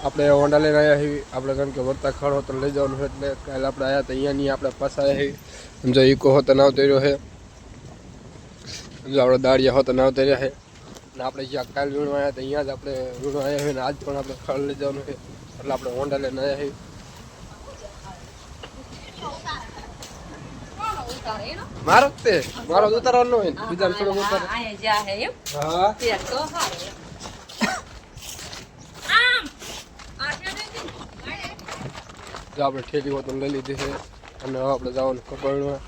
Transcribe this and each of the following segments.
આપણે હોન્ડા લઈને આવ્યા છીએ આપણે, કારણ કે વર્તા ખડ હોતો લઈ જવાનું છે એટલે કાલે આપણે આવ્યા તો અહીંયાની આપણે પાછા આવ્યા છીએ. સમજો ઇકો હોતો ના આવતો રહ્યો છે, સમજો આપણે દાળિયા હોતો ના આવતા રહ્યા છે. અને આપણે જ્યાં કાલ વીણવા આવ્યા તો અહીંયા જ આપણે વીણવા આવ્યા છીએ ને આજ પણ આપણે ખડ લઈ જવાનું છે એટલે આપણે હોન્ડા લઈને આવ્યા છીએ. મારો તે મારો ઉતારવાનો હોય બીજા થોડો ઉતાર. હા જો આપણે ઠેલી હોતો લઈ લીધી છે અને હવે આપણે જવાનું કપડમાં.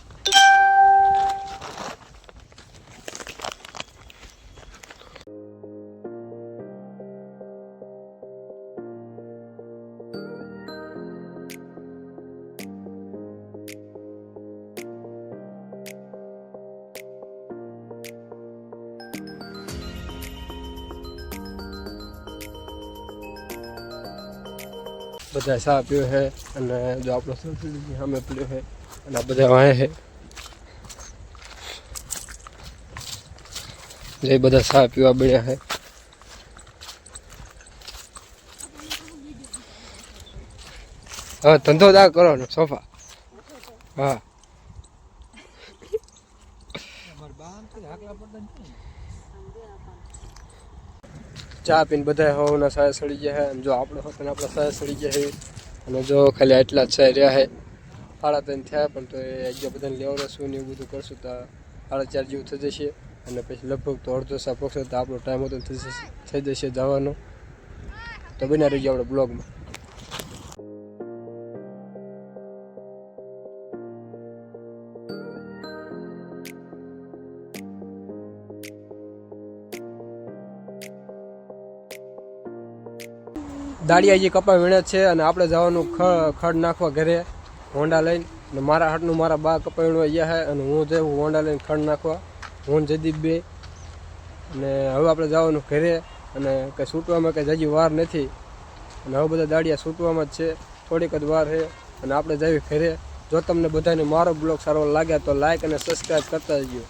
બધા ચા પીવે છે અને જો આપણો સંસ્કૃતિ સામે પીડ્યો છે અને આ બધા વાંહે છે જે બધા ચા પીવા બેઠા છે. હા ધંધો દા કરો ને સોફા. હા ચા પીને બધા હવાના સાયા સડી ગયા છે અને જો આપણો હોતને આપણા સાયા સડી ગયા છે. અને જો ખાલી આટલા જ સાય રહ્યા છે. 3:30 થયા પણ તો એ એક બધાને લેવાનું શું ને એવું બધું કરશું તો 4:30 જેવું થઈ જશે. અને પછી લગભગ તો અડધો સા પકશે તો આપણો ટાઈમ હતો થઈ જશે જવાનો. તો બના રહીએ આપણે બ્લોગમાં. દાળિયા જે કપા વીણે છે અને આપણે જવાનું ખડ નાખવા ઘરે હોન્ડા લઈને. અને મારા હાટનું મારા બા કપા વીણવા ગયા છે અને હું જઉં હોન્ડા લઈને ખડ નાખવા, હું જયદીપ બે. અને હવે આપણે જવાનું ઘરે અને કંઈ છૂટવામાં કંઈ હજી વાર નથી. અને હવે બધા દાળિયા છૂટવામાં જ છે, થોડીક જ વાર છે અને આપણે જઈએ ઘરે. જો તમને બધાને મારો બ્લોગ સારો લાગ્યા તો લાઈક અને સબસ્ક્રાઈબ કરતા જજો.